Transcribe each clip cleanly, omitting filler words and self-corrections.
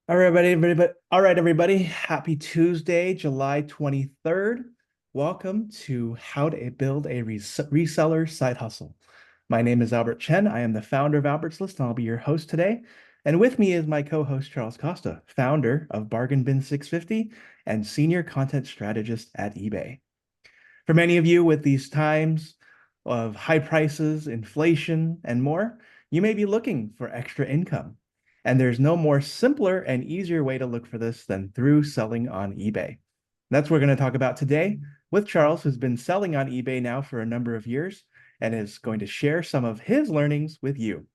All right, everybody. Happy Tuesday, July 23rd. Welcome to How to Build a Reseller Side Hustle. My name is Albert Chen. I am the founder of Albert's List, and I'll be your host today. And with me is my co-host, Charles Costa, founder of Bargain Bin 650 and senior content strategist at eBay. For many of you with these times of high prices, inflation, and more, you may be looking for extra income. And there's no more simpler and easier way to look for this than through selling on eBay. That's what we're going to talk about today with Charles, who's been selling on eBay now for a number of years and is going to share some of his learnings with you.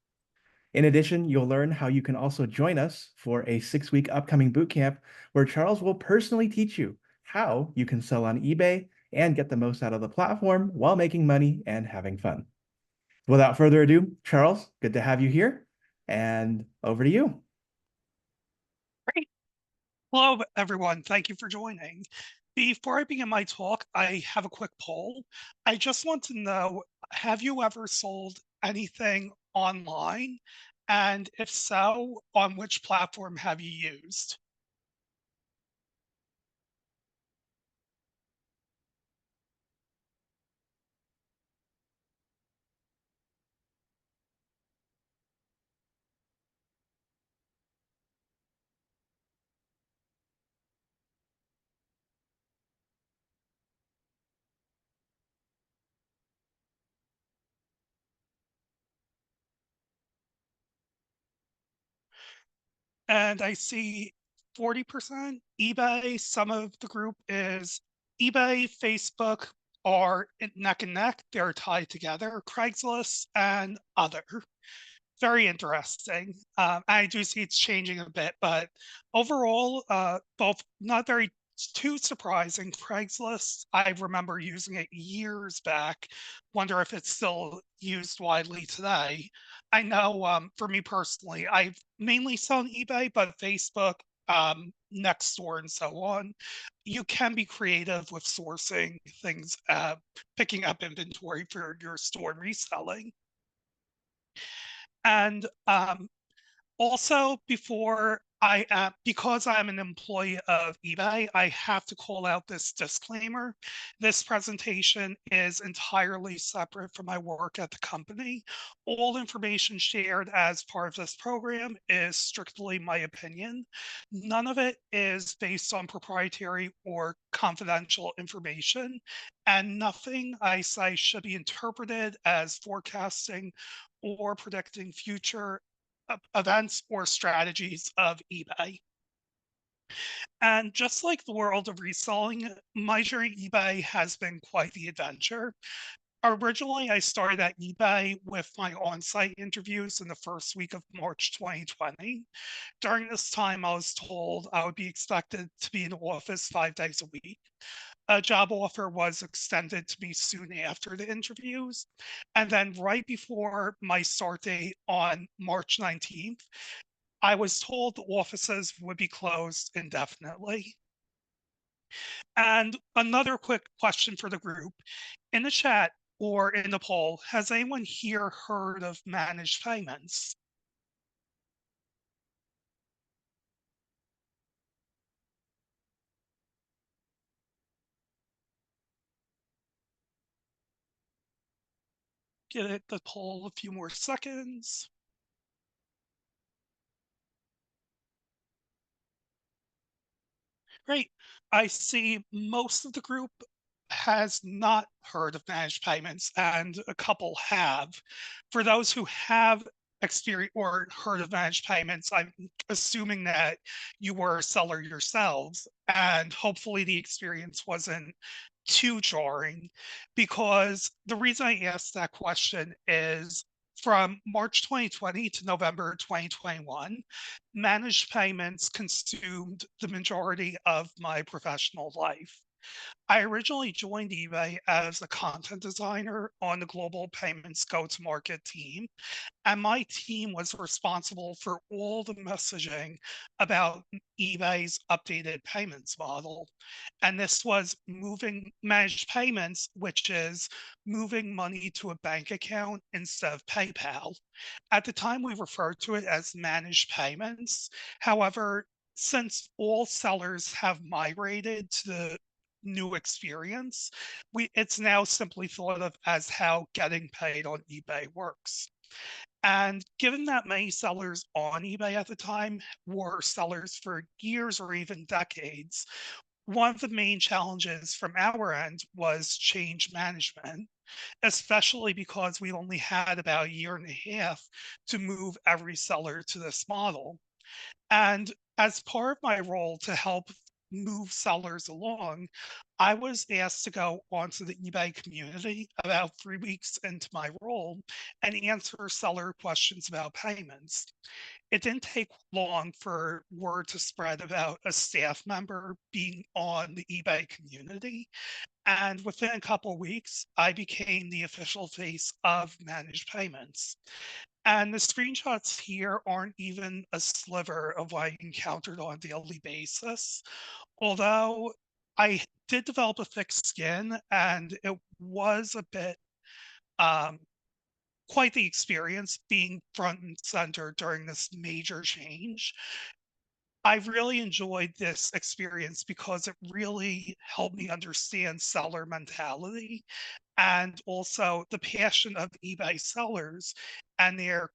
In addition, you'll learn how you can also join us for a 6-week upcoming bootcamp where Charles will personally teach you how you can sell on eBay and get the most out of the platform while making money and having fun. Without further ado, Charles, good to have you here, and over to you. Great. Hello, everyone. Thank you for joining. Before I begin my talk, I have a quick poll. I just want to know, have you ever sold anything online? And if so, on which platform have you used? And I see 40% eBay. Some of the group is eBay, Facebook are neck and neck. They're tied together. Craigslist and other. Very interesting. I do see it's changing a bit, but overall, both not very too surprising. Craigslist, I remember using it years back. Wonder if it's still used widely today. I know for me personally, I've mainly sold on eBay, but Facebook, Nextdoor, and so on. You can be creative with sourcing things, picking up inventory for your store and reselling. And also, because I'm an employee of eBay, I have to call out this disclaimer. This presentation is entirely separate from my work at the company. All information shared as part of this program is strictly my opinion. None of it is based on proprietary or confidential information, and nothing I say should be interpreted as forecasting or predicting future events or strategies of eBay. And just like the world of reselling, my journey eBay has been quite the adventure. Originally, I started at eBay with my on-site interviews in the first week of March 2020. During this time, I was told I would be expected to be in the office 5 days a week. A job offer was extended to me soon after the interviews. And then right before my start date on March 19th, I was told the offices would be closed indefinitely. And another quick question for the group. In the chat or in the poll, has anyone here heard of managed payments? Give the poll a few more seconds. Great. I see most of the group has not heard of managed payments, and a couple have. For those who have experienced or heard of managed payments, I'm assuming that you were a seller yourselves, and hopefully the experience wasn't too jarring, because the reason I asked that question is from March 2020 to November 2021, managed payments consumed the majority of my professional life. I originally joined eBay as a content designer on the global payments go-to-market team, and my team was responsible for all the messaging about eBay's updated payments model. And this was moving managed payments, which is moving money to a bank account instead of PayPal. At the time, we referred to it as managed payments. However, since all sellers have migrated to the new experience, it's now simply thought of as how getting paid on eBay works. And given that many sellers on eBay at the time were sellers for years or even decades, one of the main challenges from our end was change management, especially because we only had about a year and a half to move every seller to this model. And as part of my role to help move sellers along, I was asked to go onto the eBay community about 3 weeks into my role and answer seller questions about payments. It didn't take long for word to spread about a staff member being on the eBay community. And within a couple of weeks, I became the official face of managed payments. And the screenshots here aren't even a sliver of what I encountered on a daily basis. Although I did develop a thick skin and it was a bit um, quite the experience being front and center during this major change. I really enjoyed this experience because it really helped me understand seller mentality and also the passion of eBay sellers and their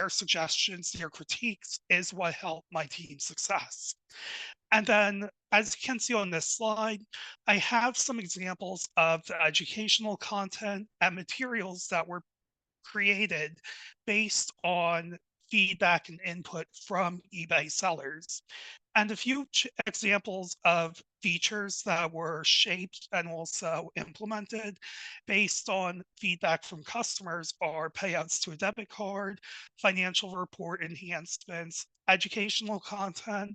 suggestions, their critiques is what helped my team's success. And then, as you can see on this slide, I have some examples of the educational content and materials that were created based on feedback and input from eBay sellers. And a few examples of features that were shaped and also implemented based on feedback from customers are payouts to a debit card, financial report enhancements, educational content,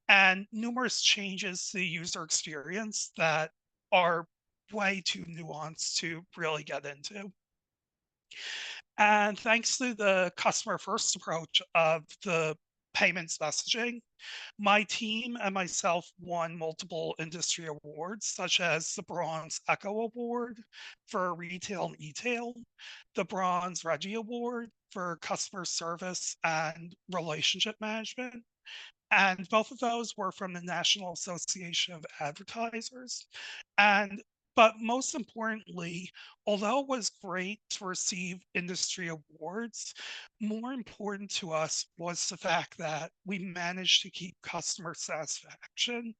and numerous changes to the user experience that are way too nuanced to really get into. And thanks to the customer first approach of the payments messaging, my team and myself won multiple industry awards, such as the Bronze Echo Award for retail and e-tail, the Bronze Reggie Award for customer service and relationship management, and both of those were from the National Association of Advertisers. And but most importantly, although it was great to receive industry awards, more important to us was the fact that we managed to keep customer satisfaction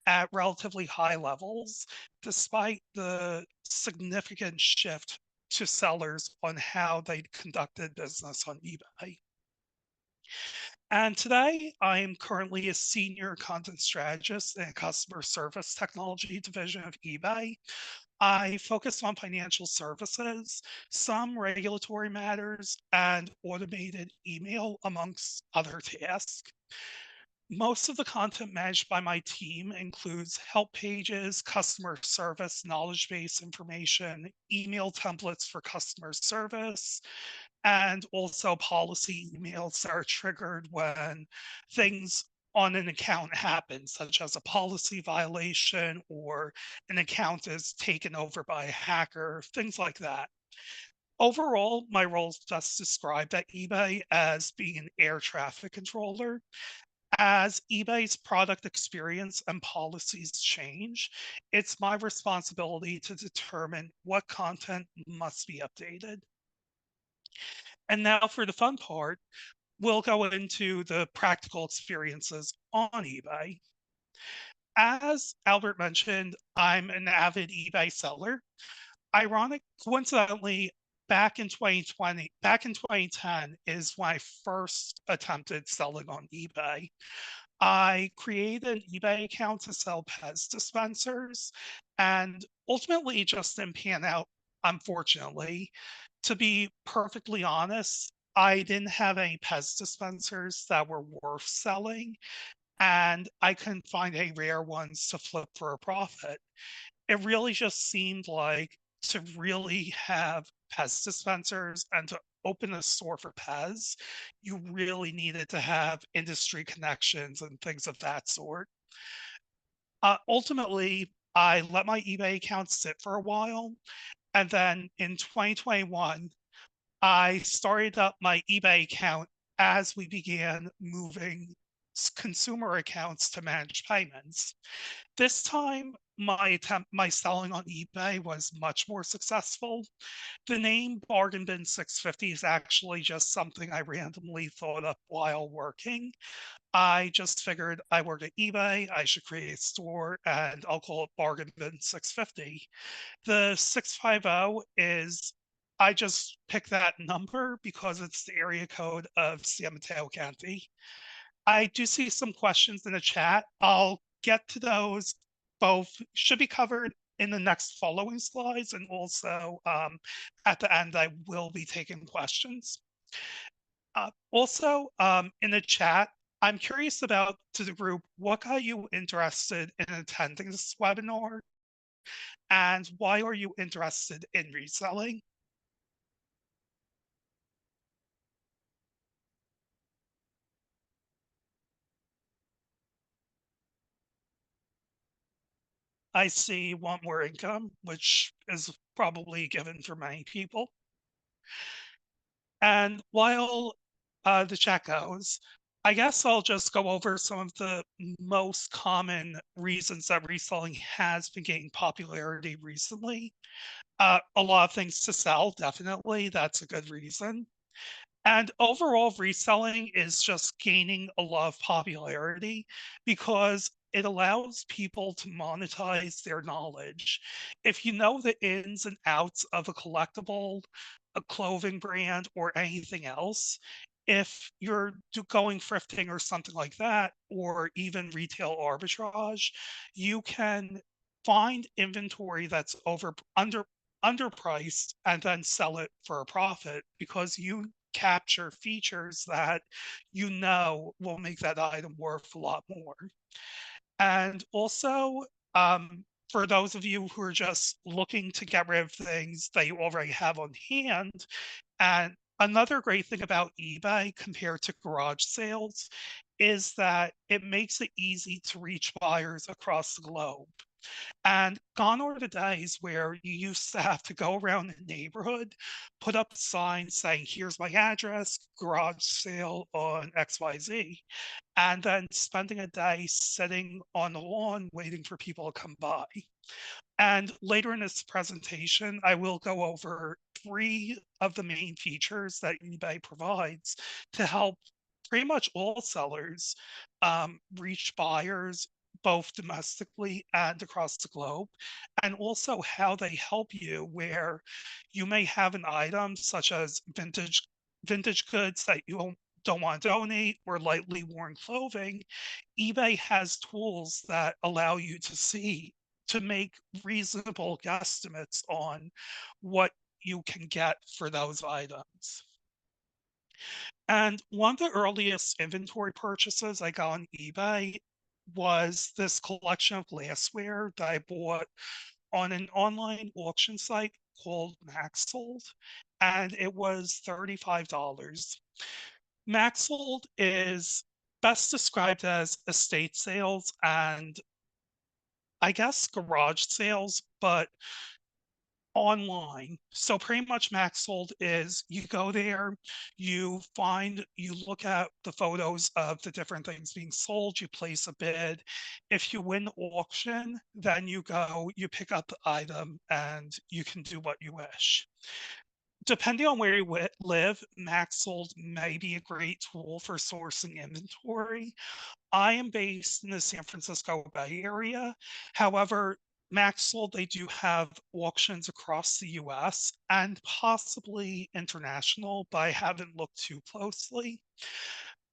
at relatively high levels, despite the significant shift to sellers on how they conducted business on eBay. And today, I am currently a senior content strategist in customer service technology division of eBay. I focus on financial services, some regulatory matters, and automated email, amongst other tasks. Most of the content managed by my team includes help pages, customer service, knowledge base information, email templates for customer service, and also policy emails that are triggered when things on an account happen, such as a policy violation or an account is taken over by a hacker, things like that. Overall, my role is best described at eBay as being an air traffic controller. As eBay's product experience and policies change, it's my responsibility to determine what content must be updated. And now for the fun part, we'll go into the practical experiences on eBay. As Albert mentioned, I'm an avid eBay seller. Coincidentally, back in 2010 is when I first attempted selling on eBay. I created an eBay account to sell Pez dispensers, and ultimately it just didn't pan out, unfortunately. To be perfectly honest, I didn't have any Pez dispensers that were worth selling, and I couldn't find any rare ones to flip for a profit. It really just seemed like to really have Pez dispensers and to open a store for Pez, you really needed to have industry connections and things of that sort. Ultimately, I let my eBay account sit for a while. And then in 2021, I started up my eBay account as we began moving consumer accounts to manage payments. This time, my selling on eBay was much more successful. The name Bargain Bin 650 is actually just something I randomly thought up while working. I just figured I work at eBay, I should create a store, and I'll call it Bargain Bin 650. The 650 is, I just picked that number because it's the area code of San Mateo County. I do see some questions in the chat. I'll get to those. Both should be covered in the next following slides, and also at the end, I will be taking questions. Also, in the chat, I'm curious about to the group, what got you interested in attending this webinar, and why are you interested in reselling? I see want more income, which is probably given for many people. And while the chat goes, I guess I'll just go over some of the most common reasons that reselling has been gaining popularity recently. A lot of things to sell, definitely. That's a good reason. And overall, reselling is just gaining a lot of popularity because it allows people to monetize their knowledge. If you know the ins and outs of a collectible, a clothing brand, or anything else, if you're going thrifting or something like that, or even retail arbitrage, you can find inventory that's underpriced and then sell it for a profit because you capture features that you know will make that item worth a lot more. And also, for those of you who are just looking to get rid of things that you already have on hand, and another great thing about eBay compared to garage sales is that it makes it easy to reach buyers across the globe. And gone are the days where you used to have to go around the neighborhood, put up signs saying, here's my address, garage sale on XYZ, and then spending a day sitting on the lawn waiting for people to come by. And later in this presentation, I will go over 3 of the main features that eBay provides to help pretty much all sellers reach buyers both domestically and across the globe, and also how they help you where you may have an item such as vintage goods that you don't want to donate or lightly worn clothing. eBay has tools that allow you to make reasonable guesstimates on what you can get for those items. And one of the earliest inventory purchases I got on eBay was this collection of glassware that I bought on an online auction site called Maxsold, and it was $35. Maxsold is best described as estate sales and I guess garage sales, but online. So pretty much Maxsold is you go there, you look at the photos of the different things being sold, you place a bid. If you win the auction, then you go, you pick up the item and you can do what you wish. Depending on where you live, Maxsold may be a great tool for sourcing inventory. I am based in the San Francisco Bay Area. However, Maxwell, they do have auctions across the US and possibly international, but I haven't looked too closely.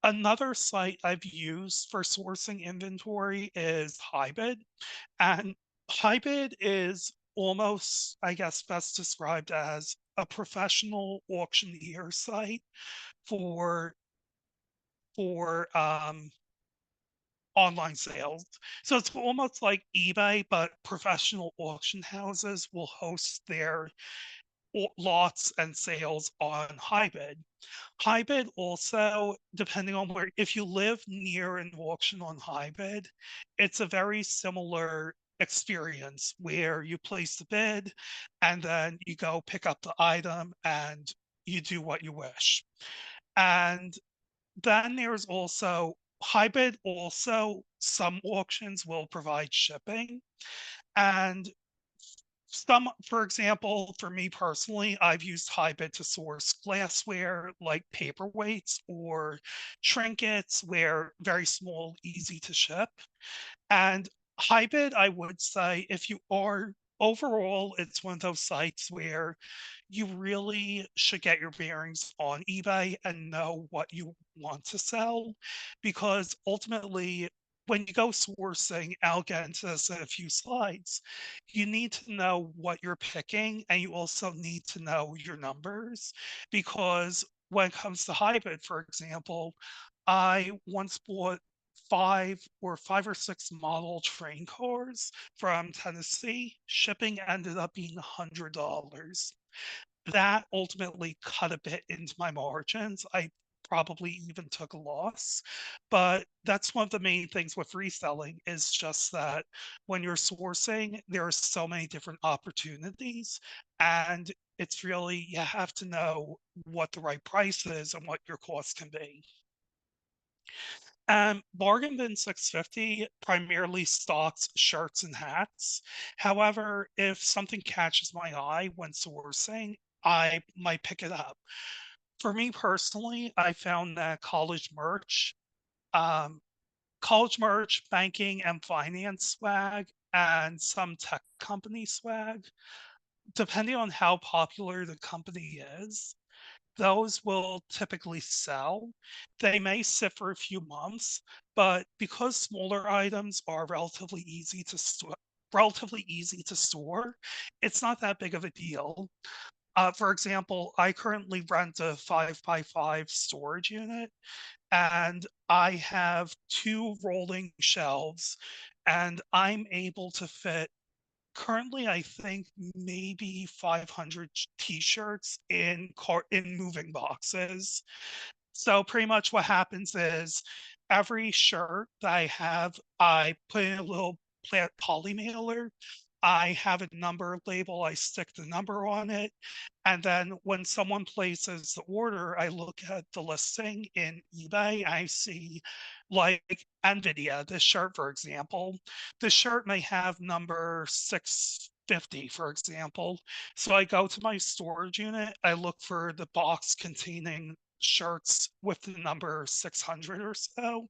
Another site I've used for sourcing inventory is Hybid. And Hybid is almost, I guess, best described as a professional auctioneer site for for online sales. So it's almost like eBay, but professional auction houses will host their lots and sales on Hybid. Hybid also, depending on where, if you live near an auction on Hybid, it's a very similar experience where you place the bid and then you go pick up the item and you do what you wish. And then there's also Hybrid also, some auctions will provide shipping, and some, for example, for me personally, I've used Hybrid to source glassware like paperweights or trinkets where very small, easy to ship. And Hybrid, I would say, if you are overall, it's one of those sites where you really should get your bearings on eBay and know what you want to sell, because ultimately, when you go sourcing, I'll get into this in a few slides, you need to know what you're picking, and you also need to know your numbers, because when it comes to hybrid, for example, I once bought five or six model train cars from Tennessee. Shipping ended up being $100. That ultimately cut a bit into my margins. I probably even took a loss, but that's one of the main things with reselling, is just that when you're sourcing, there are so many different opportunities, and it's really, you have to know what the right price is and what your cost can be. Bargain Bin 650 primarily stocks shirts and hats. However, if something catches my eye when sourcing, I might pick it up. For me personally, I found that um, college merch, banking and finance swag, and some tech company swag, depending on how popular the company is, those will typically sell. They may sit for a few months, but because smaller items are relatively easy to store, it's not that big of a deal. For example, I currently rent a 5x5 storage unit, and I have two rolling shelves, and I'm able to fit currently, I think maybe 500 t-shirts in moving boxes. So pretty much what happens is every shirt that I have, I put in a little poly mailer. I have a number label, I stick the number on it. And then when someone places the order, I look at the listing in eBay. I see, like NVIDIA, this shirt, for example. The shirt may have number 650, for example. So I go to my storage unit, I look for the box containing shirts with the number 600 or so,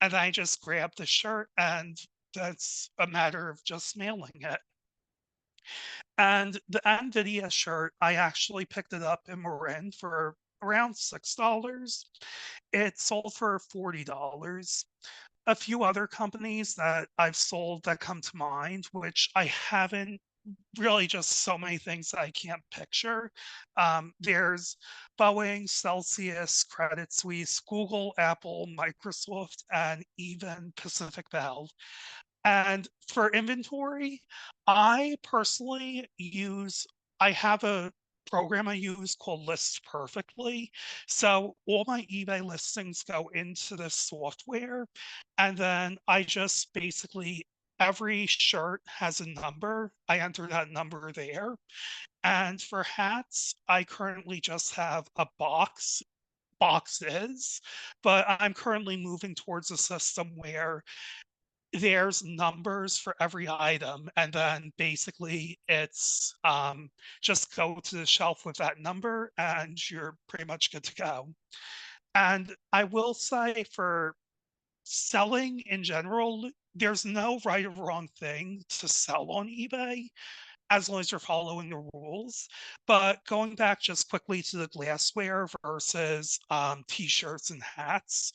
and I just grab the shirt, and that's a matter of just mailing it. And the NVIDIA shirt, I actually picked it up in Marin for around $6. It sold for $40. A few other companies that I've sold that come to mind, which I haven't really, just so many things that I can't picture. There's Boeing, Celsius, Credit Suisse, Google, Apple, Microsoft, and even Pacific Bell. And for inventory, I personally I have a program I use called Lists Perfectly. So all my eBay listings go into this software, and then I just basically, every shirt has a number. I enter that number there. And for hats, I currently just have boxes, but I'm currently moving towards a system where there's numbers for every item, and then basically it's just go to the shelf with that number and you're pretty much good to go. And I will say, for selling in general, there's no right or wrong thing to sell on eBay as long as you're following the rules. But going back just quickly to the glassware versus t-shirts and hats,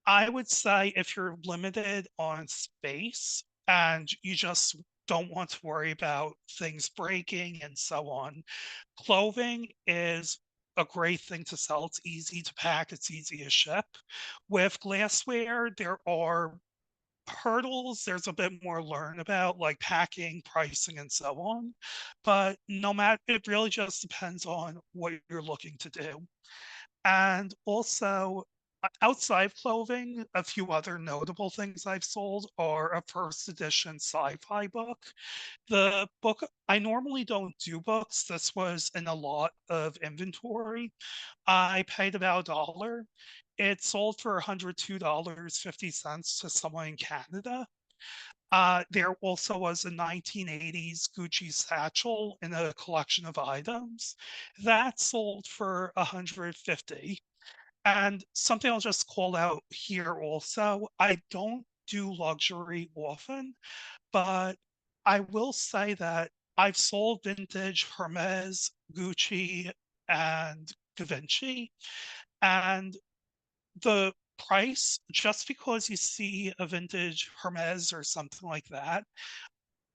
I would say if you're limited on space and you just don't want to worry about things breaking and so on, clothing is a great thing to sell. It's easy to pack, it's easy to ship. With glassware, there are hurdles. There's a bit more to learn about, like packing, pricing, and so on. But no matter, it really just depends on what you're looking to do. And also, outside of clothing, a few other notable things I've sold are a first edition sci-fi book. The book, I normally don't do books. This was in a lot of inventory. I paid about $1. it sold for $102.50 to someone in Canada. There also was a 1980s Gucci satchel in a collection of items that sold for 150. And something I'll just call out here also, I don't do luxury often, but I will say that I've sold vintage Hermes, Gucci, and Da Vinci, and the price, just because you see a vintage Hermes or something like that,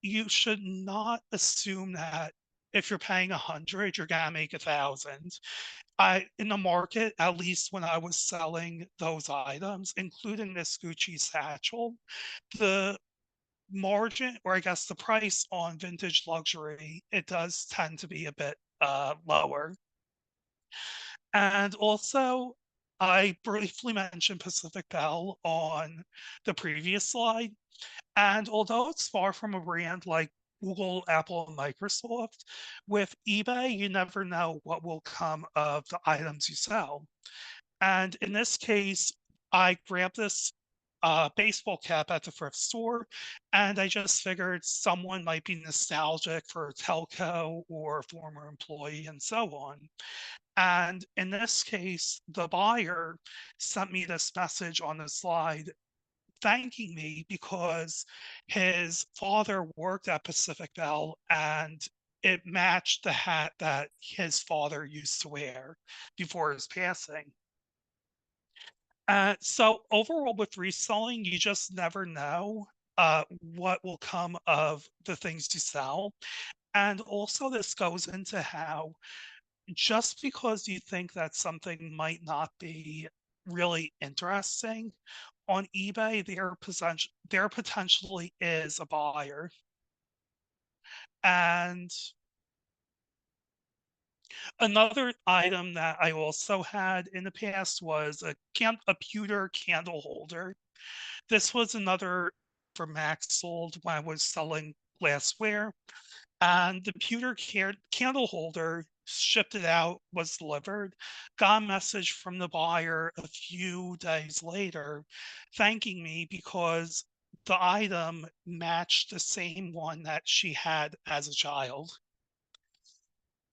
you should not assume that if you're paying 100, you're gonna make 1,000. I in the market, at least when I was selling those items, including this Gucci satchel, the margin, or I guess the price on vintage luxury, it does tend to be a bit lower. And also, I briefly mentioned Pacific Bell on the previous slide. And although it's far from a brand like Google, Apple, and Microsoft, with eBay, you never know what will come of the items you sell. And in this case, I grabbed this baseball cap at the thrift store, and I just figured someone might be nostalgic for a telco or a former employee and so on. And in this case, the buyer sent me this message on the slide thanking me because his father worked at Pacific Bell and it matched the hat that his father used to wear before his passing. So overall, with reselling, you just never know what will come of the things you sell. And also, this goes into how just because you think that something might not be really interesting on eBay, there potentially is a buyer. And another item that I also had in the past was a pewter candle holder. This was another for Max sold when I was selling glassware. And the pewter candle holder shipped it out, was delivered, got a message from the buyer a few days later thanking me because the item matched the same one that she had as a child.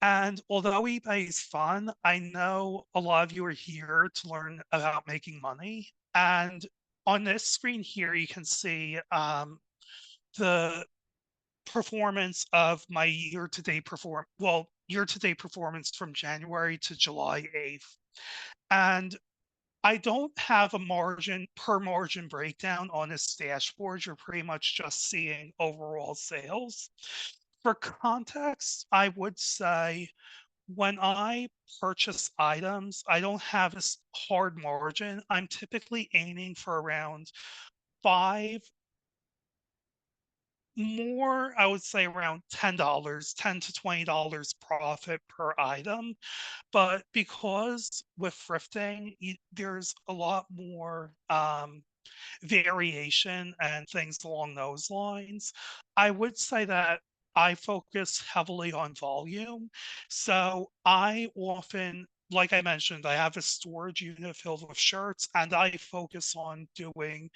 And although eBay is fun, I know a lot of you are here to learn about making money. And on this screen here, you can see the performance of my year-to-date performance from January to July 8th. And I don't have a margin breakdown on this dashboard. You're pretty much just seeing overall sales. For context, I would say when I purchase items, I don't have a hard margin. I'm typically aiming for around five more, I would say around $10, $10 to $20 profit per item. But because with thrifting, there's a lot more variation and things along those lines. I would say that I focus heavily on volume. So I often, like I mentioned, I have a storage unit filled with shirts and I focus on doing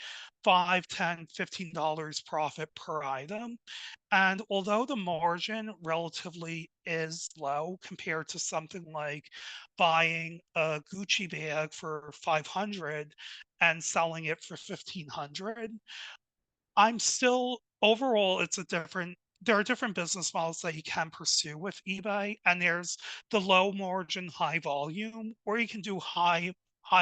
5, 10, $15 profit per item. And although the margin relatively is low compared to something like buying a Gucci bag for 500 and selling it for 1,500, I'm still overall there are different business models that you can pursue with eBay, and there's the low margin, high volume, or you can do high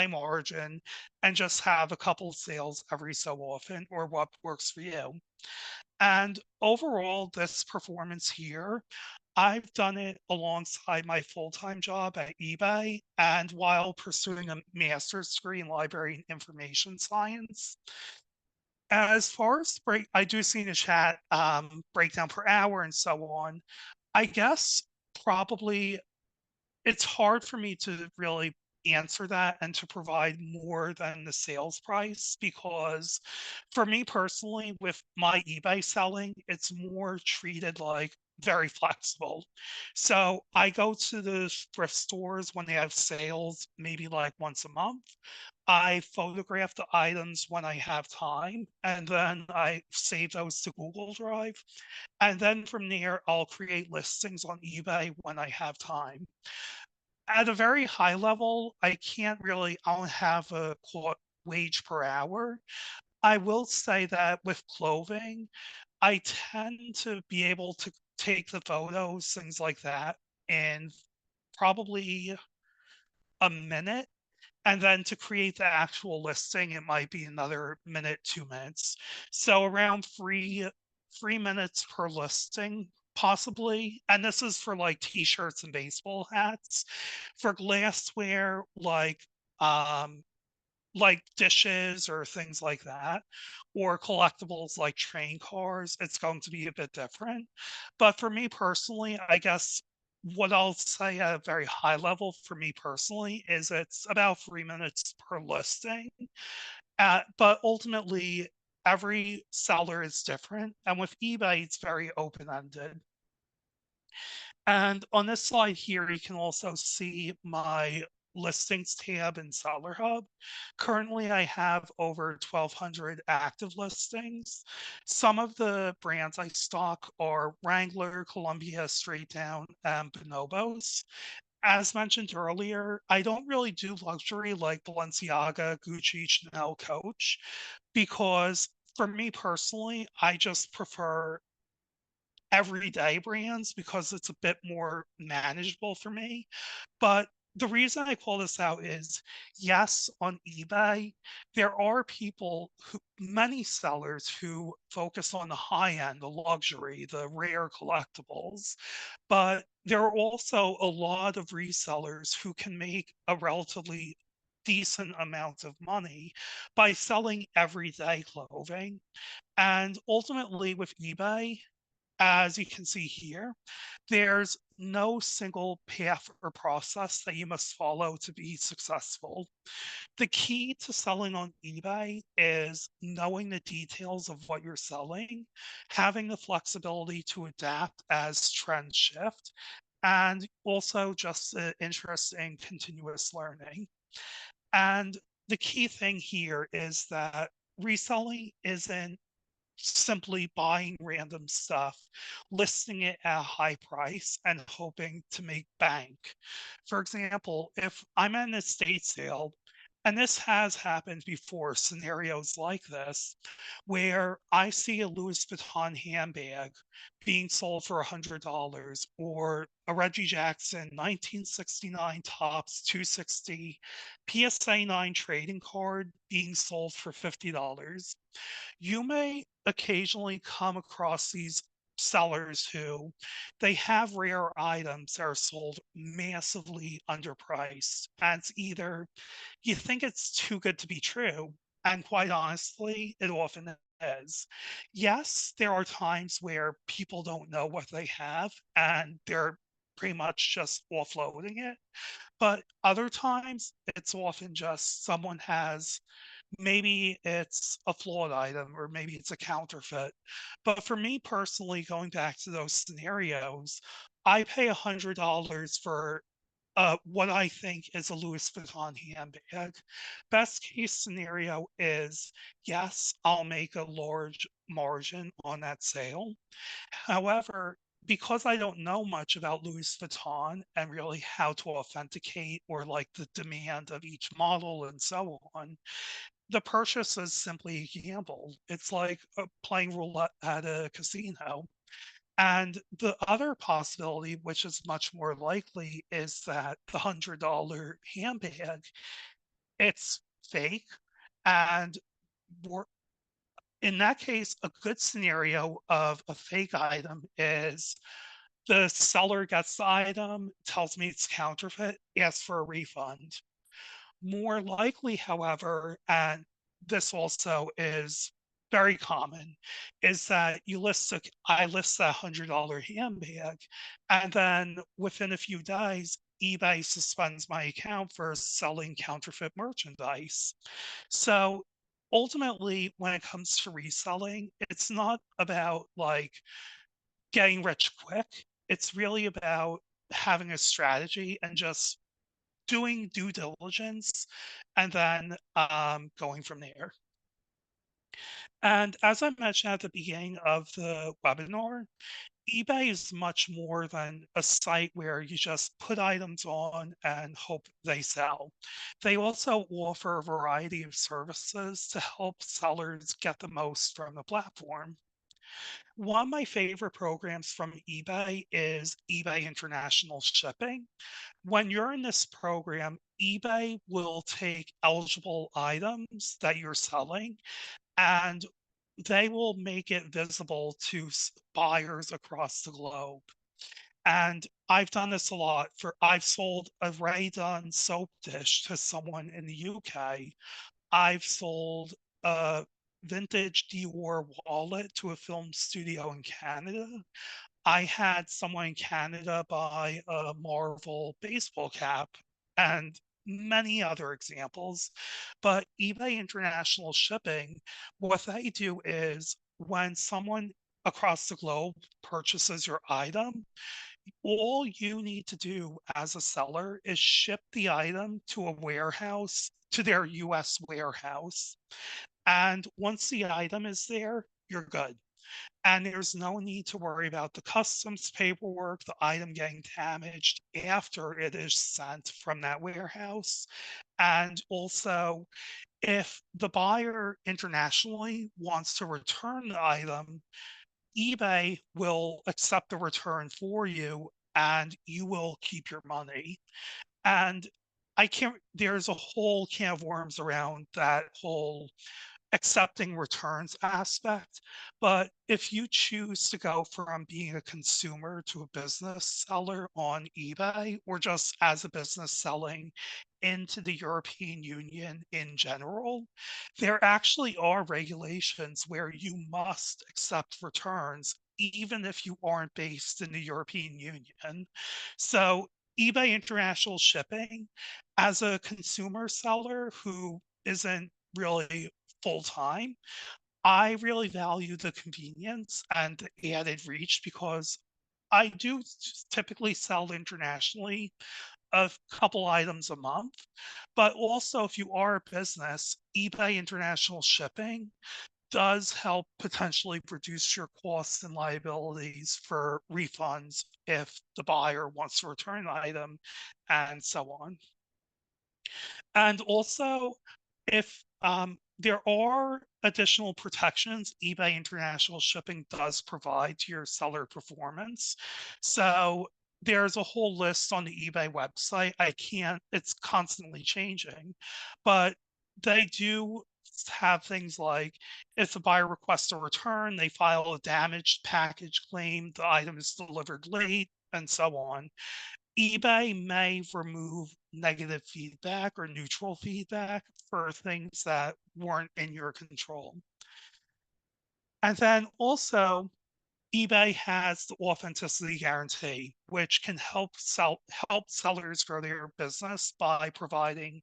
margin and just have a couple sales every so often, or what works for you. And overall, this performance here, I've done it alongside my full-time job at eBay and while pursuing a master's degree in library and information science. As far as I do see in the chat breakdown per hour and so on. I guess probably it's hard for me to really answer that and to provide more than the sales price because for me personally, with my eBay selling, it's more treated like very flexible. So I go to the thrift stores when they have sales, maybe like once a month. I photograph the items when I have time, and then I save those to Google Drive. And then from there, I'll create listings on eBay when I have time. At a very high level, I don't have a wage per hour. I will say that with clothing, I tend to be able to take the photos, things like that, in probably a minute. And then to create the actual listing, it might be another minute, 2 minutes. So around 3 minutes per listing, possibly. And this is for like t-shirts and baseball hats. For glassware, um like dishes or things like that, or collectibles like train cars, it's going to be a bit different. But for me personally, I guess what I'll say at a very high level for me personally is it's about 3 minutes per listing. But ultimately, every seller is different. And with eBay, it's very open ended. And on this slide here, you can also see my listings tab in Seller Hub. Currently, I have over 1,200 active listings. Some of the brands I stock are Wrangler, Columbia, Straight Down, and Bonobos. As mentioned earlier, I don't really do luxury like Balenciaga, Gucci, Chanel, Coach, because for me personally, I just prefer everyday brands because it's a bit more manageable for me. But the reason I call this out is yes, on eBay, there are many sellers who focus on the high end, the luxury, the rare collectibles. But there are also a lot of resellers who can make a relatively decent amount of money by selling everyday clothing. And ultimately, with eBay, as you can see here, there's no single path or process that you must follow to be successful. The key to selling on eBay is knowing the details of what you're selling, having the flexibility to adapt as trends shift, and also just the interest in continuous learning. And the key thing here is that reselling isn't simply buying random stuff, listing it at a high price, and hoping to make bank. For example, if I'm at an estate sale, and this has happened before, scenarios like this, where I see a Louis Vuitton handbag being sold for $100 or a Reggie Jackson 1969 tops 260 PSA 9 trading card being sold for $50. You may occasionally come across these sellers who they have rare items that are sold massively underpriced. And it's either you think it's too good to be true, and quite honestly, it often is. Yes, there are times where people don't know what they have and they're pretty much just offloading it. But other times, it's often just someone has maybe it's a flawed item or maybe it's a counterfeit. But for me personally, going back to those scenarios, I pay $100 for what I think is a Louis Vuitton handbag. Best case scenario is yes, I'll make a large margin on that sale. However, because I don't know much about Louis Vuitton and really how to authenticate or like the demand of each model and so on, the purchase is simply a gamble. It's like playing roulette at a casino. And the other possibility, which is much more likely, is that the $100 handbag, it's fake. And more, in that case, a good scenario of a fake item is the seller gets the item, tells me it's counterfeit, asks for a refund. More likely, however, and this also is very common, is that I list that $100 handbag, and then within a few days, eBay suspends my account for selling counterfeit merchandise. So ultimately, when it comes to reselling, it's not about like getting rich quick. It's really about having a strategy and just doing due diligence and then going from there. And as I mentioned at the beginning of the webinar, eBay is much more than a site where you just put items on and hope they sell. They also offer a variety of services to help sellers get the most from the platform. One of my favorite programs from eBay is eBay International Shipping. When you're in this program, eBay will take eligible items that you're selling and they will make it visible to buyers across the globe. And I've done this a lot. I've sold a Ray Dunn soap dish to someone in the UK. I've sold a vintage Dior wallet to a film studio in Canada. I had someone in Canada buy a Marvel baseball cap and many other examples. But eBay International Shipping, what they do is when someone across the globe purchases your item, all you need to do as a seller is ship the item to a warehouse, to their US warehouse. And once the item is there, you're good. And there's no need to worry about the customs paperwork, the item getting damaged after it is sent from that warehouse. And also, if the buyer internationally wants to return the item, eBay will accept the return for you and you will keep your money. And there's a whole can of worms around that whole accepting returns aspect. But if you choose to go from being a consumer to a business seller on eBay, or just as a business selling into the European Union in general, there actually are regulations where you must accept returns, even if you aren't based in the European Union. So eBay International Shipping, as a consumer seller who isn't really full time, I really value the convenience and the added reach because I do typically sell internationally a couple items a month. But also, if you are a business, eBay International Shipping does help potentially reduce your costs and liabilities for refunds if the buyer wants to return the item and so on. And also, if there are additional protections eBay International Shipping does provide to your seller performance. So there's a whole list on the eBay website. It's constantly changing, but they do have things like if the buyer requests a return, they file a damaged package claim, the item is delivered late, and so on. eBay may remove negative feedback or neutral feedback for things that weren't in your control. And then also, eBay has the authenticity guarantee, which can help sellers grow their business by providing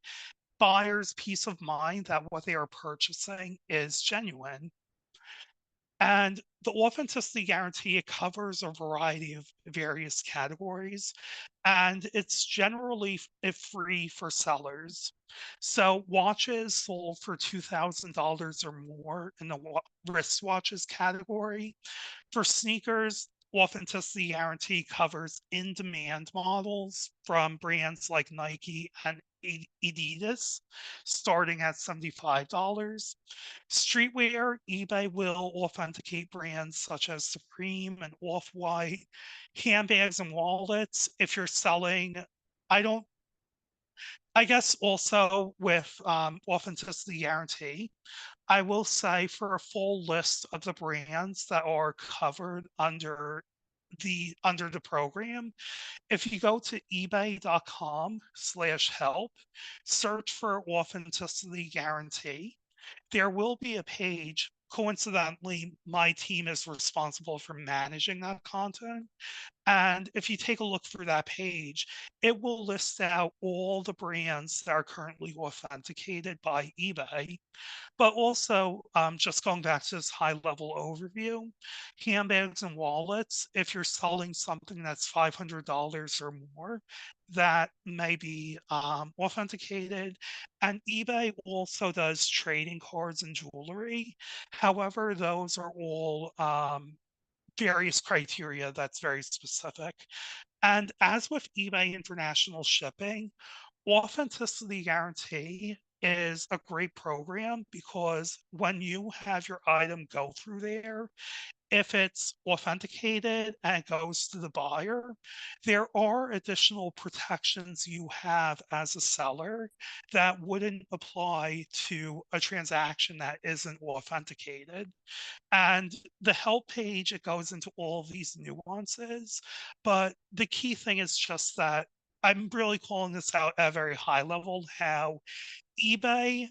buyers peace of mind that what they are purchasing is genuine. And the authenticity guarantee, it covers a variety of various categories, and it's generally free for sellers. So watches sold for $2,000 or more in the wristwatches category. For sneakers, authenticity guarantee covers in-demand models from brands like Nike and Adidas, starting at $75. Streetwear, eBay will authenticate brands such as Supreme and Off-White, handbags and wallets. If you're selling, I don't, I guess also with authenticity guarantee, I will say for a full list of the brands that are covered under the program, if you go to ebay.com/help, search for authenticity guarantee, there will be a page Coincidentally, my team is responsible for managing that content. And if you take a look through that page, it will list out all the brands that are currently authenticated by eBay. But also, just going back to this high level overview, handbags and wallets, if you're selling something that's $500 or more, that may be authenticated. And eBay also does trading cards and jewelry. However, those are all various criteria that's very specific. And as with eBay international shipping, authenticity guarantee is a great program because when you have your item go through there, if it's authenticated and it goes to the buyer, there are additional protections you have as a seller that wouldn't apply to a transaction that isn't authenticated. And the help page, it goes into all of these nuances. But the key thing is just that I'm really calling this out at a very high level how eBay,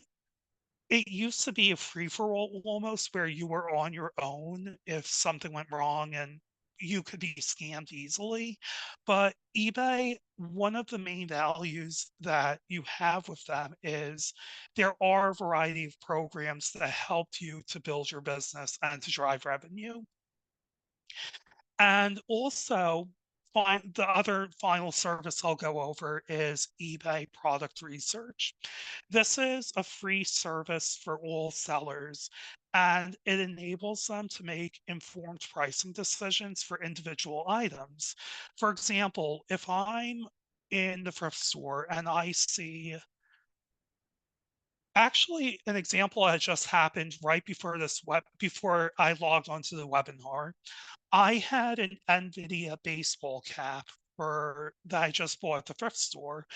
it used to be a free for all almost where you were on your own if something went wrong and you could be scammed easily. But eBay, one of the main values that you have with them is there are a variety of programs that help you to build your business and to drive revenue. And also, the other final service I'll go over is eBay product research. This is a free service for all sellers, and it enables them to make informed pricing decisions for individual items. For example, if I'm in the thrift store and I see, actually, an example that just happened right before I logged onto the webinar. I had an NVIDIA baseball cap for that I just bought at the thrift store,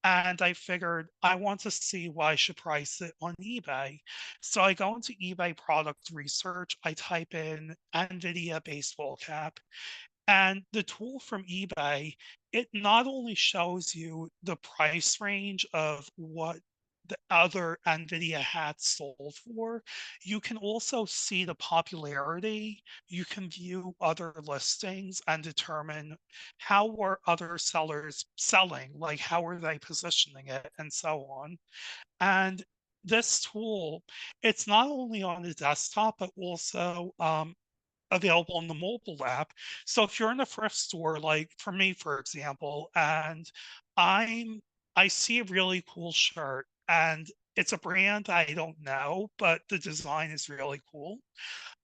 and I figured I want to see why I should price it on eBay. So I go into eBay product research, I type in NVIDIA baseball cap, and the tool from eBay, it not only shows you the price range of what the other NVIDIA hats sold for, you can also see the popularity. You can view other listings and determine how were other sellers selling, like how are they positioning it, and so on. And this tool, it's not only on the desktop, but also available on the mobile app. So if you're in a thrift store, like for me, for example, and I'm I see a really cool shirt and it's a brand I don't know, but the design is really cool.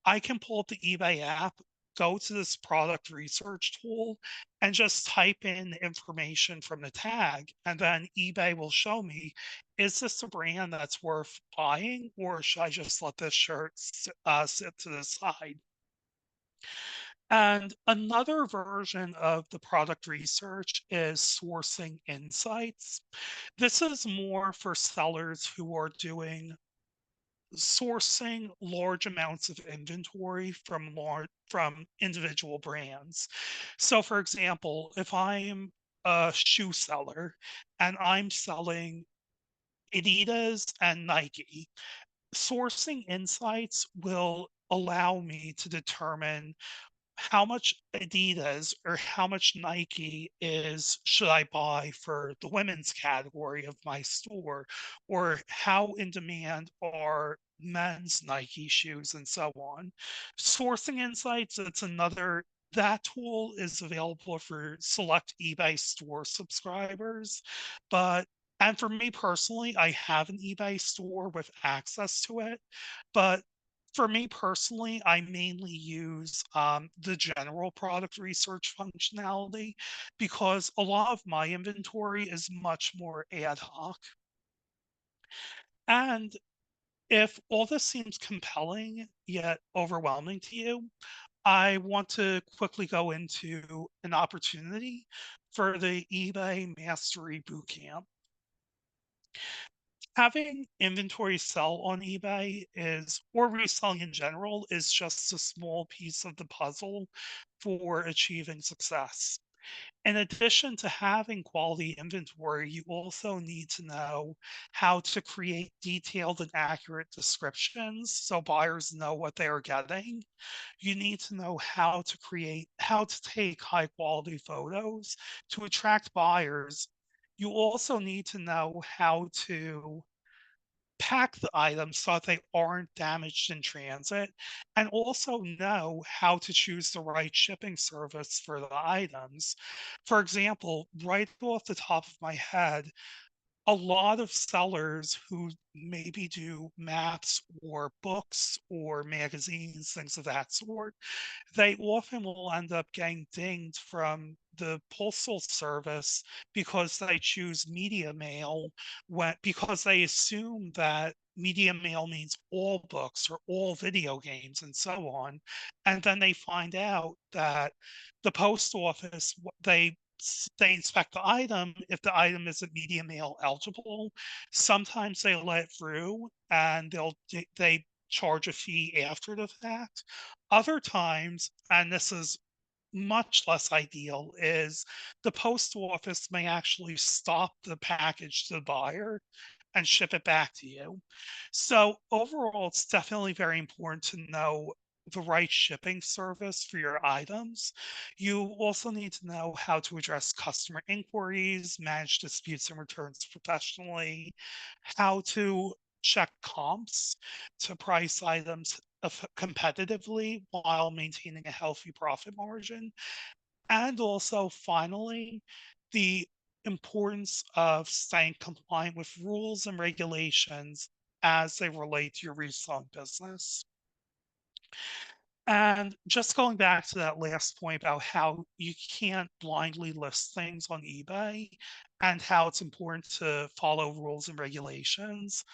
I can pull up the eBay app, go to this product research tool, and just type in the information from the tag. And then eBay will show me, is this a brand that's worth buying, or should I just let this shirt sit to the side? And another version of the product research is sourcing insights. This is more for sellers who are doing sourcing large amounts of inventory from individual brands. So for example, if I'm a shoe seller and I'm selling Adidas and Nike, sourcing insights will allow me to determine how much Adidas or how much Nike is should I buy for the women's category of my store, or how in demand are men's Nike shoes and so on. Sourcing insights, it's another that tool is available for select eBay store subscribers, but and for me personally, I have an eBay store with access to it, but for me personally, I mainly use the general product research functionality because a lot of my inventory is much more ad hoc. And if all this seems compelling yet overwhelming to you, I want to quickly go into an opportunity for the eBay Mastery Bootcamp. Having inventory sell on eBay is, or reselling in general, is just a small piece of the puzzle for achieving success. In addition to having quality inventory, you also need to know how to create detailed and accurate descriptions so buyers know what they are getting. You need to know how to take high quality photos to attract buyers. You also need to know how to pack the items so that they aren't damaged in transit, and also know how to choose the right shipping service for the items. For example, right off the top of my head, a lot of sellers who maybe do maps or books or magazines, things of that sort, they often will end up getting dinged from the postal service because they choose media mail because they assume that media mail means all books or all video games and so on. And then they find out that the post office, they inspect the item. If the item isn't media mail eligible, sometimes they let it through and they charge a fee after the fact. Other times, and this is much less ideal, is the post office may actually stop the package to the buyer and ship it back to you. So overall, it's definitely very important to know the right shipping service for your items. You also need to know how to address customer inquiries, manage disputes and returns professionally, how to check comps to price items competitively while maintaining a healthy profit margin. And also, finally, the importance of staying compliant with rules and regulations as they relate to your reselling business. And just going back to that last point about how you can't blindly list things on eBay and how it's important to follow rules and regulations,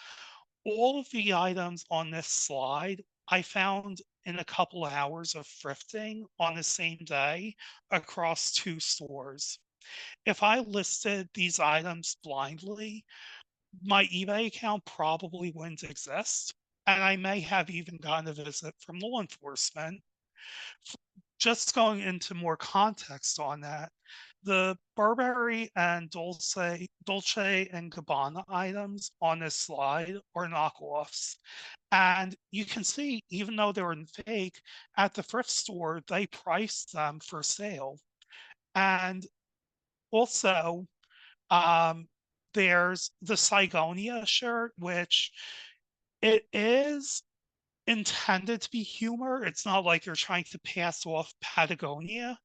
all of the items on this slide I found in a couple of hours of thrifting on the same day across two stores. If I listed these items blindly, my eBay account probably wouldn't exist. And I may have even gotten a visit from law enforcement. Just going into more context on that, the Burberry and Dolce and Gabbana items on this slide are knockoffs. And you can see, even though they were fake, at the thrift store, they priced them for sale. And also, um, there's the Sigonia shirt, which it is intended to be humor. It's not like you're trying to pass off Patagonia,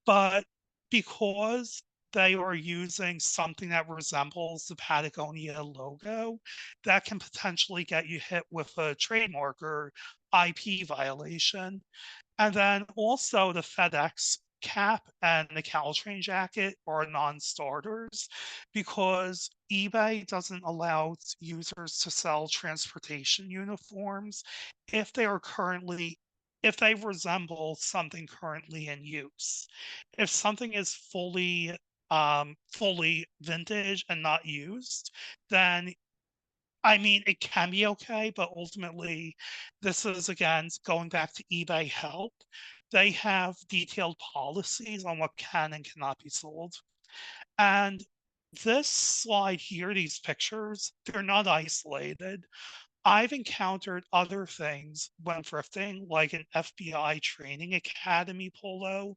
but because they are using something that resembles the Patagonia logo, that can potentially get you hit with a trademark or IP violation. And then also the FedEx cap and the Caltrain jacket are non-starters because eBay doesn't allow users to sell transportation uniforms if they are currently if they resemble something currently in use. If something is fully vintage and not used, then I mean, it can be okay, but ultimately, this is again going back to eBay help. They have detailed policies on what can and cannot be sold. And this slide here, these pictures, they're not isolated. I've encountered other things when thrifting, like an FBI training academy polo,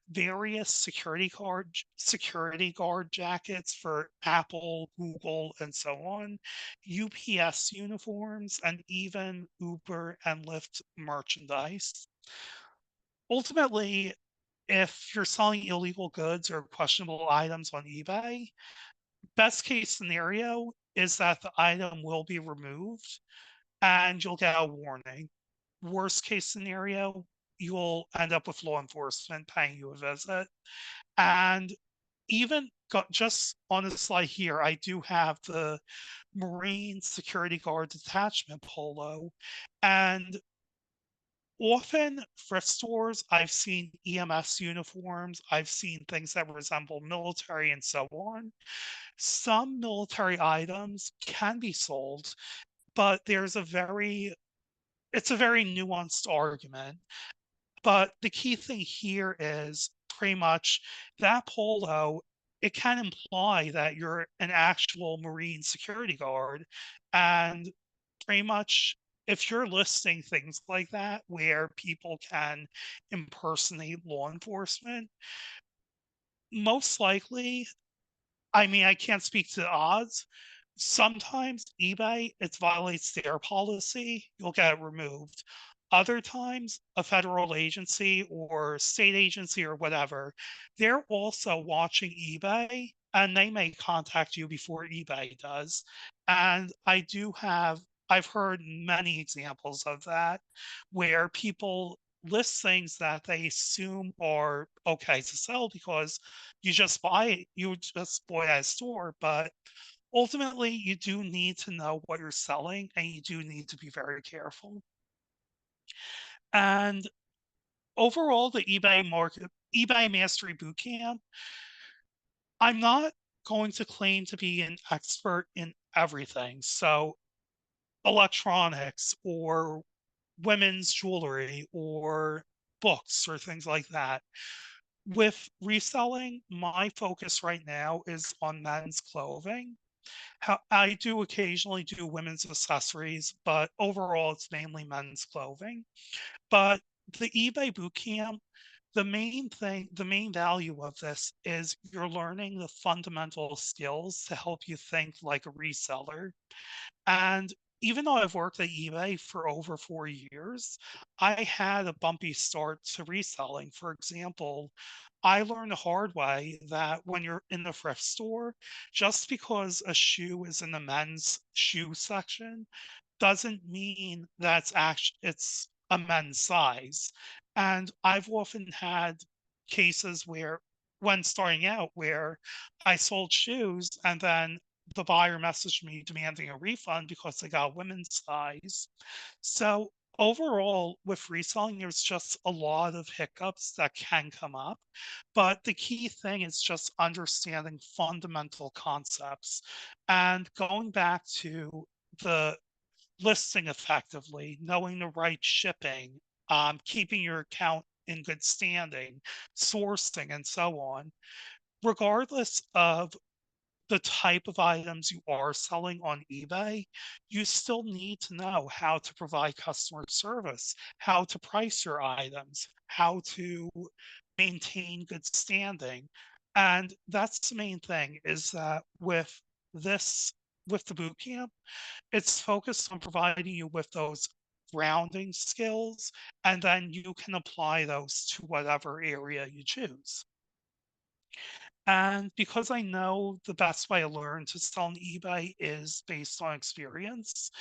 various security guard jackets for Apple, Google, and so on, UPS uniforms, and even Uber and Lyft merchandise. Ultimately, if you're selling illegal goods or questionable items on eBay, best case scenario is that the item will be removed and you'll get a warning. Worst case scenario, you'll end up with law enforcement paying you a visit. And even got just on the slide here, I do have the Marine Security Guard detachment polo. And often thrift stores, I've seen EMS uniforms, I've seen things that resemble military and so on. Some military items can be sold, but it's a very nuanced argument. But the key thing here is pretty much that polo, it can imply that you're an actual Marine security guard. And pretty much if you're listing things like that where people can impersonate law enforcement, most likely, I mean, I can't speak to the odds. Sometimes eBay, it violates their policy, you'll get it removed. Other times, a federal agency or state agency or whatever, they're also watching eBay and they may contact you before eBay does. And I've heard many examples of that where people list things that they assume are okay to sell because you just buy at a store, but ultimately you do need to know what you're selling and you do need to be very careful. And overall, the eBay Mastery Bootcamp, I'm not going to claim to be an expert in everything. So electronics or women's jewelry or books or things like that. With reselling, my focus right now is on men's clothing. How I do occasionally do women's accessories, but overall it's mainly men's clothing. But the eBay bootcamp, the main value of this is you're learning the fundamental skills to help you think like a reseller. And even though I've worked at eBay for over 4 years, I had a bumpy start to reselling. For example, I learned the hard way that when you're in the thrift store, just because a shoe is in the men's shoe section doesn't mean it's a men's size. And I've often had cases where when starting out where I sold shoes and then the buyer messaged me demanding a refund because they got a women's size. So overall, with reselling, there's just a lot of hiccups that can come up. But the key thing is just understanding fundamental concepts and going back to the listing effectively, knowing the right shipping, keeping your account in good standing, sourcing, and so on. Regardless of the type of items you are selling on eBay, you still need to know how to provide customer service, how to price your items, how to maintain good standing. And that's the main thing is that this, with the boot camp, it's focused on providing you with those grounding skills, and then you can apply those to whatever area you choose. And because I know the best way to learn to sell on eBay is based on experience,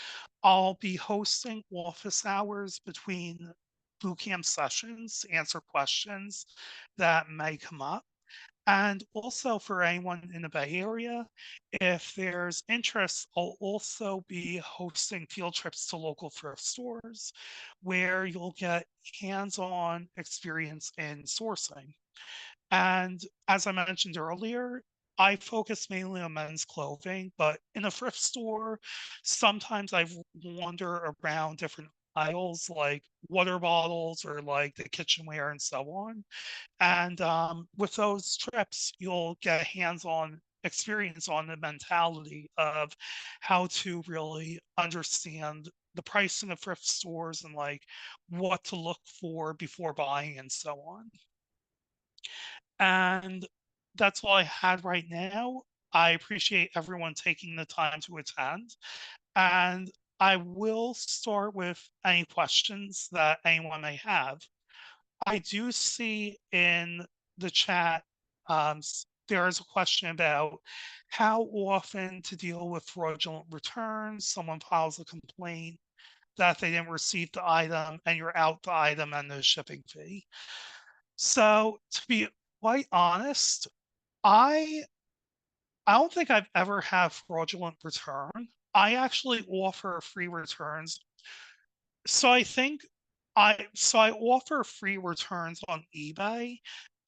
I'll be hosting office hours between bootcamp sessions to answer questions that may come up. And also for anyone in the Bay Area, if there's interest, I'll also be hosting field trips to local thrift stores where you'll get hands-on experience in sourcing. And as I mentioned earlier, I focus mainly on men's clothing, but in a thrift store, sometimes I wander around different aisles like water bottles or like the kitchenware and so on. And with those trips, you'll get hands-on experience on the mentality of how to really understand the pricing of thrift stores and like what to look for before buying and so on. And that's all I had right now. I appreciate everyone taking the time to attend. And I will start with any questions that anyone may have. I do see in the chat, there is a question about how often to deal with fraudulent returns. Someone files a complaint that they didn't receive the item and you're out the item and the shipping fee. So to be quite honest, I I don't think I've ever had fraudulent return. I actually offer free returns. So I think I offer free returns on eBay,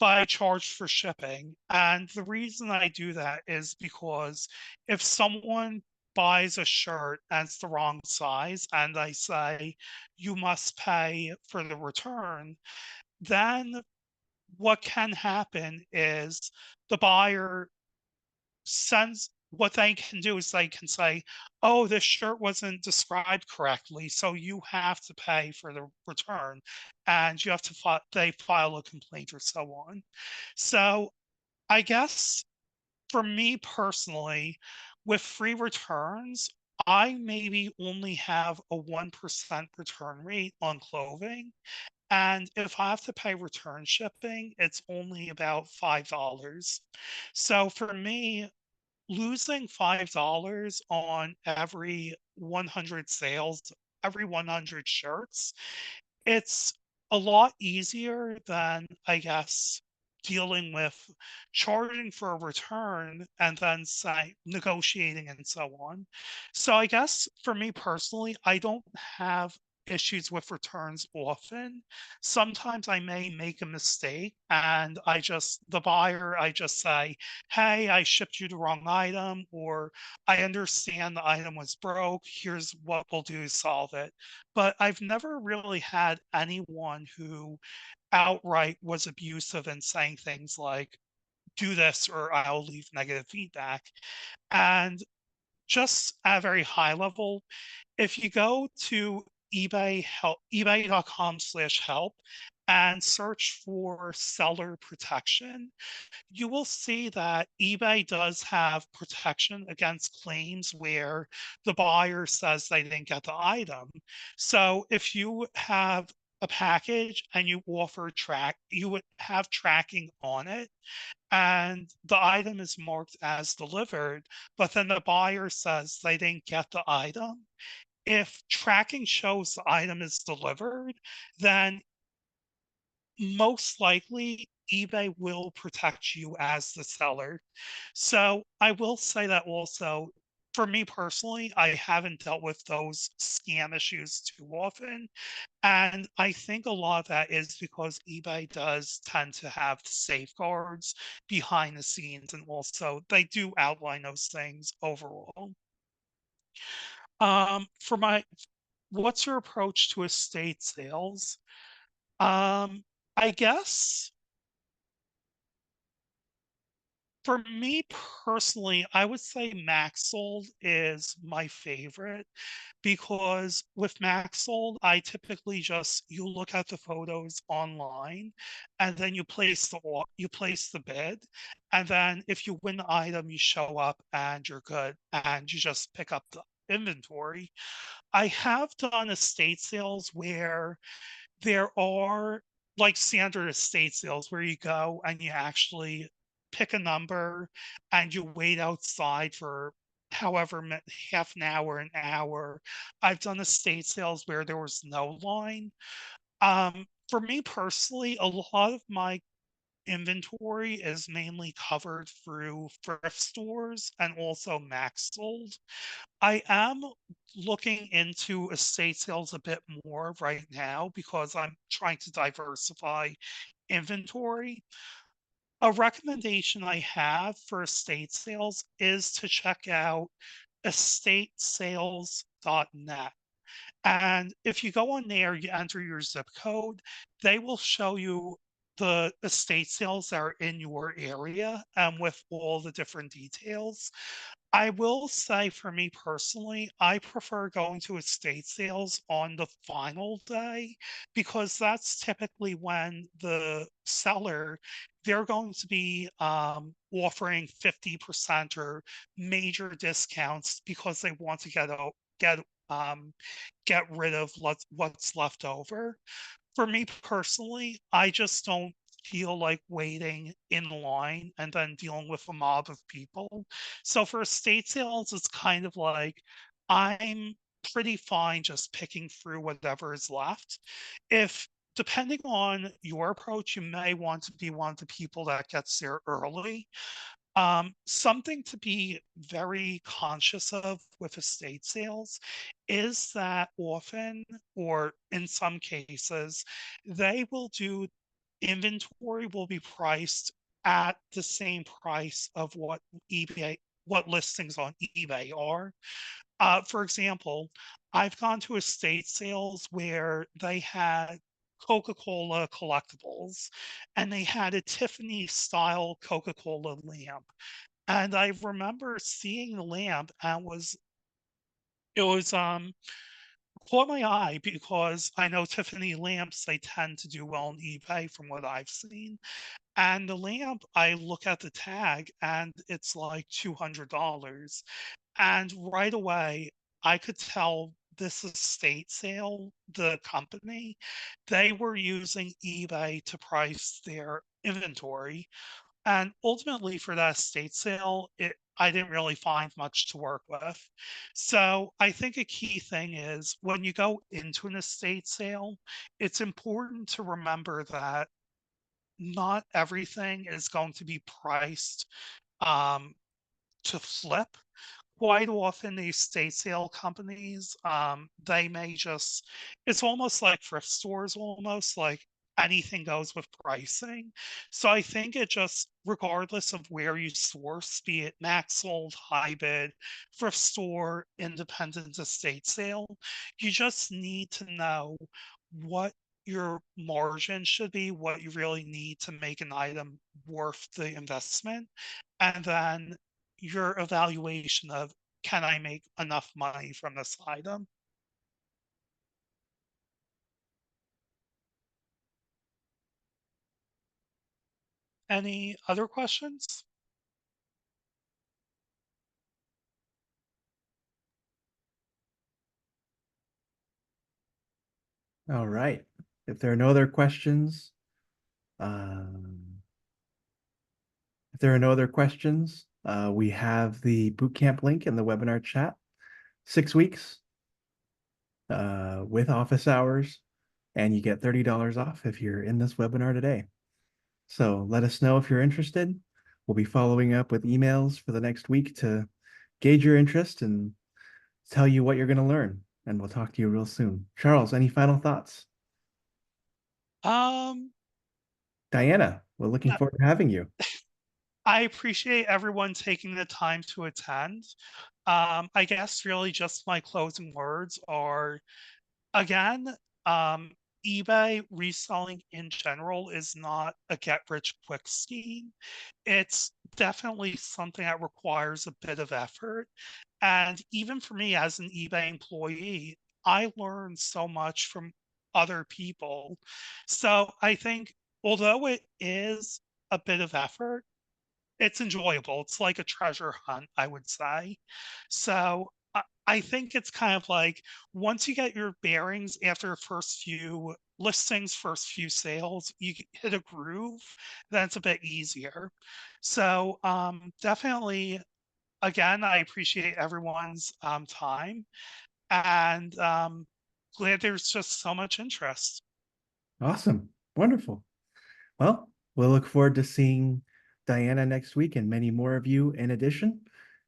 but I charge for shipping. And the reason I do that is because if someone buys a shirt and it's the wrong size and I say you must pay for the return, then what can happen is the buyer sends what they can do is they can say, oh, this shirt wasn't described correctly, so you have to pay for the return and you have to they file a complaint or so on. So I guess for me personally, with free returns, I maybe only have a 1% return rate on clothing. And if I have to pay return shipping, it's only about $5. So for me, losing $5 on every 100 sales, every 100 shirts, it's a lot easier than, I guess, dealing with charging for a return and then say negotiating and so on. So I guess for me personally, I don't have issues with returns often. Sometimes I may make a mistake and the buyer, I just say, hey, I shipped you the wrong item, or I understand the item was broke. Here's what we'll do to solve it. But I've never really had anyone who outright was abusive and saying things like, do this or I'll leave negative feedback. And just at a very high level, if you go to ebay.com/help and search for seller protection, you will see that eBay does have protection against claims where the buyer says they didn't get the item. So if you have a package and you would have tracking on it, and the item is marked as delivered, but then the buyer says they didn't get the item. If tracking shows the item is delivered, then most likely eBay will protect you as the seller. So I will say that also, for me personally, I haven't dealt with those scam issues too often. And I think a lot of that is because eBay does tend to have safeguards behind the scenes. And also they do outline those things overall. For what's your approach to estate sales? Um, I guess for me personally, I would say Maxsold is my favorite because with Maxsold, I typically just you look at the photos online and then you place the bid, and then if you win the item, you show up and you're good and you just pick up the inventory. I have done estate sales where there are like standard estate sales where you go and you actually pick a number and you wait outside for half an hour, an hour. I've done estate sales where there was no line. For me personally, a lot of my inventory is mainly covered through thrift stores and also Max sold. I am looking into estate sales a bit more right now because I'm trying to diversify inventory. A recommendation I have for estate sales is to check out estatesales.net. And if you go on there, you enter your zip code, they will show you the estate sales that are in your area and with all the different details. I will say for me personally, I prefer going to estate sales on the final day because that's typically when the seller they're going to be offering 50% or major discounts because they want to get um, get rid of what's left over. For me personally, I just don't feel like waiting in line and then dealing with a mob of people. So for estate sales, it's kind of like I'm pretty fine just picking through whatever is left. If depending on your approach, you may want to be one of the people that gets there early. Something to be very conscious of with estate sales is that often, or in some cases, they will do inventory will be priced at the same price of what listings on eBay are. For example, I've gone to estate sales where they had Coca-Cola collectibles, and they had a Tiffany style Coca-Cola lamp. And I remember seeing the lamp and it was caught my eye because I know Tiffany lamps, they tend to do well on eBay from what I've seen. And the lamp, I look at the tag and it's like $200. And right away, I could tell this estate sale, the company, they were using eBay to price their inventory. And ultimately, for that estate sale, I didn't really find much to work with. So I think a key thing is when you go into an estate sale, it's important to remember that not everything is going to be priced um, to flip. Quite often, these estate sale companies, they may just, it's almost like thrift stores, almost like anything goes with pricing. So I think it just, regardless of where you source, be it max sold, high bid, thrift store, independent estate sale, you just need to know what your margin should be, what you really need to make an item worth the investment. And then your evaluation of, can I make enough money from this item? Any other questions? All right. If there are no other questions, um, if there are no other questions, we have the bootcamp link in the webinar chat. 6 weeks with office hours, and you get $30 off if you're in this webinar today. So let us know if you're interested. We'll be following up with emails for the next week to gauge your interest and tell you what you're going to learn. And we'll talk to you real soon. Charles, any final thoughts? Um, Diana, we're looking no, forward to having you. I appreciate everyone taking the time to attend. I guess really just my closing words are, again, um, eBay reselling in general is not a get rich quick scheme. It's definitely something that requires a bit of effort. And even for me as an eBay employee, I learned so much from other people. So I think although it is a bit of effort, it's enjoyable. It's like a treasure hunt, I would say. So I think it's kind of like once you get your bearings after first few listings, first few sales, you hit a groove, then it's a bit easier. So definitely, again, I appreciate everyone's time and glad there's just so much interest. Awesome. Wonderful. Well, we'll look forward to seeing Diana next week and many more of you in addition.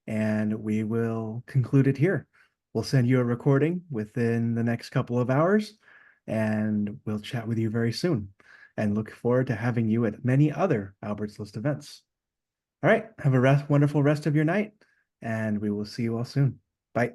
And we will conclude it here. We'll send you a recording within the next couple of hours, and we'll chat with you very soon. And look forward to having you at many other Albert's List events. All right, have a wonderful rest of your night, and we will see you all soon. Bye.